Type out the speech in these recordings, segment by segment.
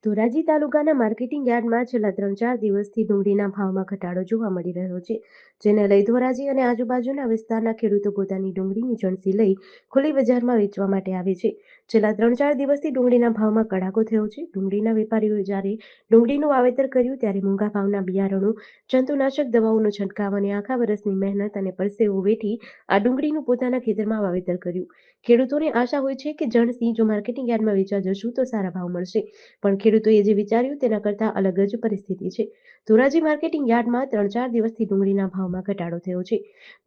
ધોરાજી તાલુકાના માર્કેટિંગ યાર્ડમાં છેલ્લા 3-4 દિવસથી ડુંગળીના ભાવમાં ઘટાડો જોવા મળી રહ્યો છે, જેને લઈ ધોરાજી અને આજુબાજુના વિસ્તારના ખેડૂતો પોતાની ડુંગળીની જણસી લઈ ખુલ્લી બજારમાં વેચવા માટે આવે છે. છેલ્લા 3-4 દિવસથી ડુંગળીના ભાવમાં કડાકો થયો છે. ડુંગળીના વેપારીઓએ જ્યારે ડુંગળીનું વાવેતર કર્યું ત્યારે મોંઘા ભાવના બિયારણો, જંતુનાશક દવાઓનો છંટકાવ અને આખા વર્ષની મહેનત અને પરસેવો વેઠી આ ડુંગળીનું પોતાના ખેતરમાં વાવેતર કર્યું. ખેડૂતોને આશા હોય છે કે જણસી જો માર્કેટિંગ યાર્ડમાં વેચવા જશું તો સારા ભાવ મળશે, પણ ખેડૂતોએ જે વિચાર્યું તેના કરતાં અલગ જ પરિસ્થિતિ છે. ધોરાજી માર્કેટિંગ યાર્ડમાં 3-4 દિવસથી ડુંગળીના ભાવમાં ઘટાડો થયો છે.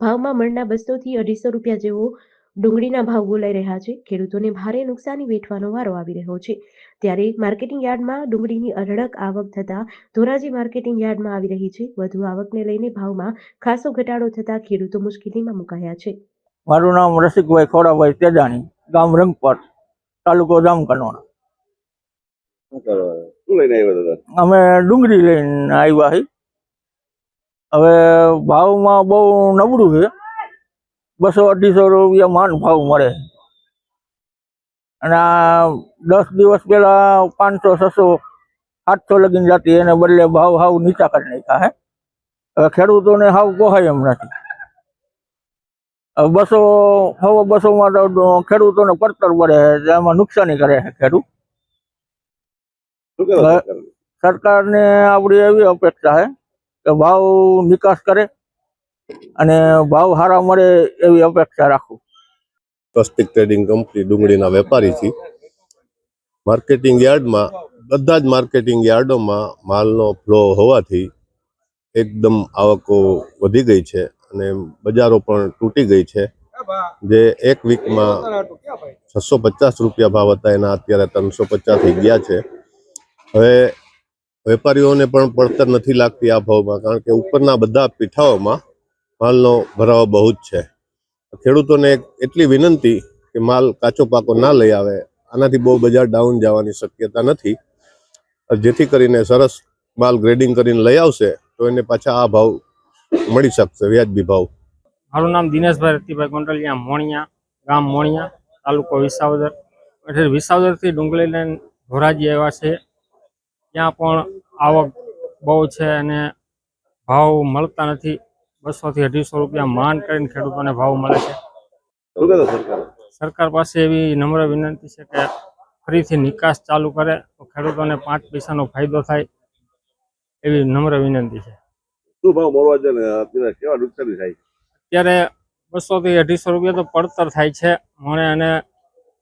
ભાવમાં મણના 200 થી 250 રૂપિયા જેવો ડુંગળીના ભાવ બોલાઈ રહ્યા છે. ખેડૂતોને ભારે નુકસાની વેઠવાનો વારો આવી રહ્યો છે. ત્યારે માર્કેટિંગ યાર્ડમાં ડુંગળીની અઢળક આવક થતા ધોરાજી માર્કેટિંગ યાર્ડમાં આવી રહી છે. વધુ આવકને લઈને ભાવમાં ખાસો ઘટાડો થતા ખેડૂતો મુશ્કેલીમાં મુકાયા છે. મારું નામ રસિકભાઈ ખોડાભાઈ તેજાણી, ગામ રંગપટ, તાલુકો જામકંડોરણા. અમે ડુંગળી લઈને આવ્યા છીએ. હવે ભાવમાં બહુ નબળું છે. 200-250 રૂપિયા માન ભાવ મળે અને આ 10 દિવસ પહેલા 500-600-700 લગીને જતી, એને બદલે ભાવ હાવ નીચા કરી નાખ્યા છે. હવે ખેડૂતોને હાવ પોહાય એમ નથી. 200 માં તો ખેડૂતોને પડતર પડે, એમાં નુકસાની કરે છે ખેડૂત. સરકારને આપણી એવી અપેક્ષા છે કે ભાવ નિકાસ કરે અને ભાવ સારા મળે એવી અપેક્ષા રાખું. સ્વસ્તિક ટ્રેડિંગ કંપની ડુંગળીના વેપારી છે. માર્કેટિંગ યાર્ડમાં બધા જ માર્કેટિંગ યાર્ડોમાં માલનો ફ્લો હોવાથી એકદમ આવકો વધી ગઈ છે અને બજારો પણ તૂટી ગઈ છે. જે એક વીકમાં 650 રૂપિયા ભાવ હતા એના અત્યારે 350 થઈ ગયા છે. હવે વેપારીઓને પણ પડતર નથી લાગતી આ ભાવમાં, કારણ કે ઉપરના બધા પીઠાઓમાં માલનો ભરાવો બહુ જ છે. ખેડૂતોને એટલી વિનંતી કે માલ કાચો પાકો ના લઈ આવે. આનાથી બહુ બજાર ડાઉન જવાની શક્યતા નથી. જેથી કરીને સરસ માલ ગ્રેડિંગ કરીને લઈ આવશે તો એને પાછા આ ભાવ મળી શકશે, વ્યાજબી ભાવ. મારું નામ દિનેશભાઈ રતિભાઈ કોંડલિયા, મોણિયા, ગામ મોણિયા, તાલુકો વિસાવદર. વિસાવદરથી ડુંગળી લઈને ધોરાજી આવ્યા છે. ત્યાં પણ આવક બહુ છે અને ભાવ મળતા નથી. 200 થી 250 રૂપિયા માન કરીને ખેડૂતોને ભાવ મળે છે. સરકાર પાસે એવી નમ્ર વિનંતી છે કે ફરીથી નિકાસ ચાલુ કરે તો ખેડૂતોને 5 પૈસાનો ફાયદો થાય એવી નમ્ર વિનંતી છે. શું ભાવ મળવા છે ને અત્યારે કેવા નુકસાની થાય? અત્યારે 200 થી 250 રૂપિયા તો પડતર થાય છે મને, અને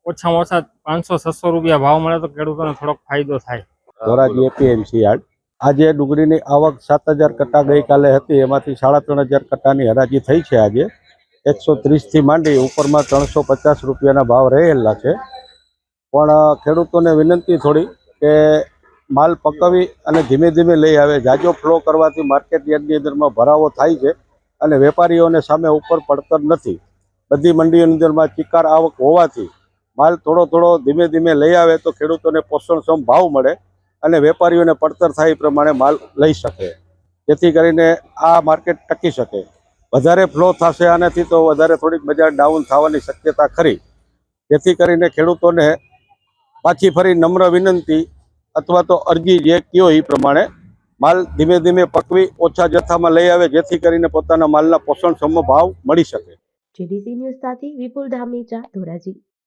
ઓછામાં ઓછા 500-600 રૂપિયા ભાવ મળે તો ખેડૂતોને થોડોક ફાયદો થાય. ધોરાજી એપીએમસી યાર્ડ આજે ડુંગળીની આવક 7000 કટ્ટા ગઈકાલે હતી, એમાંથી 3500 કટ્ટાની હરાજી થઈ છે. આજે 130 થી માંડી ઉપરમાં 350 રૂપિયાના ભાવ રહેલા છે. પણ ખેડૂતોને વિનંતી થોડી કે માલ પકવી અને ધીમે ધીમે લઈ આવે. જાજો ફ્લો કરવાથી માર્કેટ યાર્ડની અંદરમાં ભરાવો થાય છે અને વેપારીઓને સામે ઉપર પડતર નથી. બધી મંડીઓની અંદરમાં ચિકાર આવક હોવાથી માલ થોડો ધીમે ધીમે લઈ આવે તો ખેડૂતોને પોષણક્ષમ ભાવ મળે અને વેપારીઓને પડતર થાય એ પ્રમાણે માલ લઈ શકે, જેથી કરીને આ માર્કેટ ટકી શકે. વધારે ફ્લો થશે આનાથી તો વધારે થોડીક બજાર ડાઉન થવાની શક્યતા ખરી. જેથી કરીને ખેડૂતોને પાછી ફરી નમ્ર વિનંતી અથવા તો અરજી જે કયો એ પ્રમાણે માલ ધીમે ધીમે પકવી ઓછા જથ્થામાં લઈ આવે, જેથી કરીને પોતાના માલના પોષણક્ષમ ભાવ મળી શકે. જેડીસી ન્યૂઝ સાથે વિપુલ ધામેચા, ધોરાજી.